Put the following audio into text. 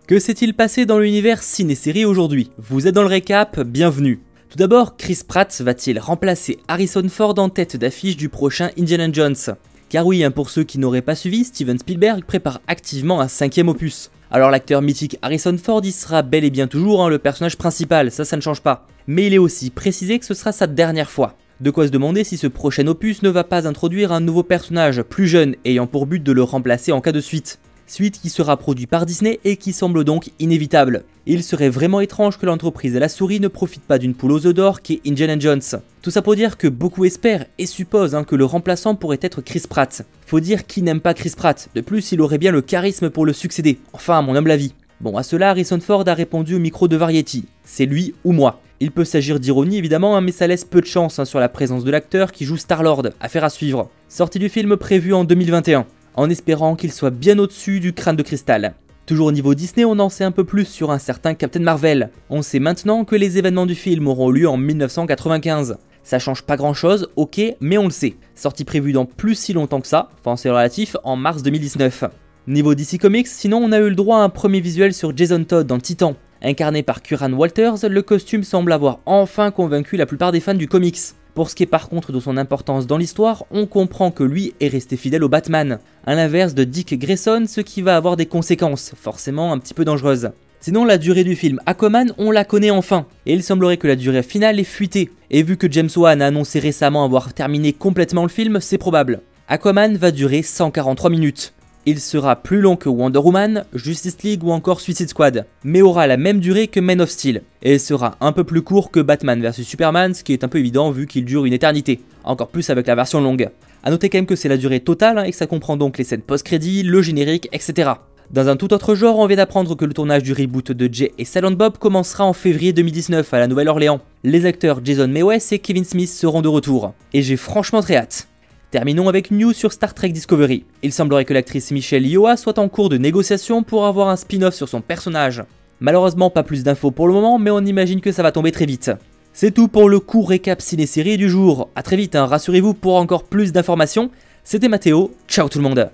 Que s'est-il passé dans l'univers ciné-série aujourd'hui? Vous êtes dans le récap, bienvenue. Tout d'abord, Chris Pratt va-t-il remplacer Harrison Ford en tête d'affiche du prochain Indiana Jones? Car oui, pour ceux qui n'auraient pas suivi, Steven Spielberg prépare activement un 5e opus. Alors l'acteur mythique Harrison Ford y sera bel et bien toujours le personnage principal, ça ne change pas. Mais il est aussi précisé que ce sera sa dernière fois. De quoi se demander si ce prochain opus ne va pas introduire un nouveau personnage plus jeune ayant pour but de le remplacer en cas de suite. Suite qui sera produit par Disney et qui semble donc inévitable. Il serait vraiment étrange que l'entreprise à la souris ne profite pas d'une poule aux œufs d'or qui est Indiana Jones. Tout ça pour dire que beaucoup espèrent et supposent que le remplaçant pourrait être Chris Pratt. Faut dire qui n'aime pas Chris Pratt, de plus il aurait bien le charisme pour le succéder, enfin à mon humble avis. Bon, à cela Harrison Ford a répondu au micro de Variety, c'est lui ou moi. Il peut s'agir d'ironie évidemment, mais ça laisse peu de chance sur la présence de l'acteur qui joue Star-Lord, affaire à suivre. Sortie du film prévue en 2021. En espérant qu'il soit bien au-dessus du crâne de cristal. Toujours au niveau Disney, on en sait un peu plus sur un certain Captain Marvel. On sait maintenant que les événements du film auront lieu en 1995. Ça change pas grand chose, ok, mais on le sait. Sortie prévue dans plus si longtemps que ça, enfin c'est relatif, en mars 2019. Niveau DC Comics, sinon on a eu le droit à un premier visuel sur Jason Todd dans Titan. Incarné par Curran Walters, le costume semble avoir enfin convaincu la plupart des fans du comics. Pour ce qui est par contre de son importance dans l'histoire, on comprend que lui est resté fidèle au Batman, à l'inverse de Dick Grayson, ce qui va avoir des conséquences, forcément un petit peu dangereuses. Sinon la durée du film Aquaman, on la connaît enfin, et il semblerait que la durée finale est fuitée, et vu que James Wan a annoncé récemment avoir terminé complètement le film, c'est probable. Aquaman va durer 143 minutes. Il sera plus long que Wonder Woman, Justice League ou encore Suicide Squad, mais aura la même durée que Man of Steel, et sera un peu plus court que Batman vs Superman, ce qui est un peu évident vu qu'il dure une éternité, encore plus avec la version longue. A noter quand même que c'est la durée totale et que ça comprend donc les scènes post-crédits, le générique, etc. Dans un tout autre genre, on vient d'apprendre que le tournage du reboot de Jay et Silent Bob commencera en février 2019 à la Nouvelle-Orléans. Les acteurs Jason Mewes et Kevin Smith seront de retour, et j'ai franchement très hâte. Terminons avec une news sur Star Trek Discovery. Il semblerait que l'actrice Michelle Yeoh soit en cours de négociation pour avoir un spin-off sur son personnage. Malheureusement pas plus d'infos pour le moment, mais on imagine que ça va tomber très vite. C'est tout pour le court récap ciné-série du jour. A très vite, rassurez-vous pour encore plus d'informations. C'était Mathéo, ciao tout le monde.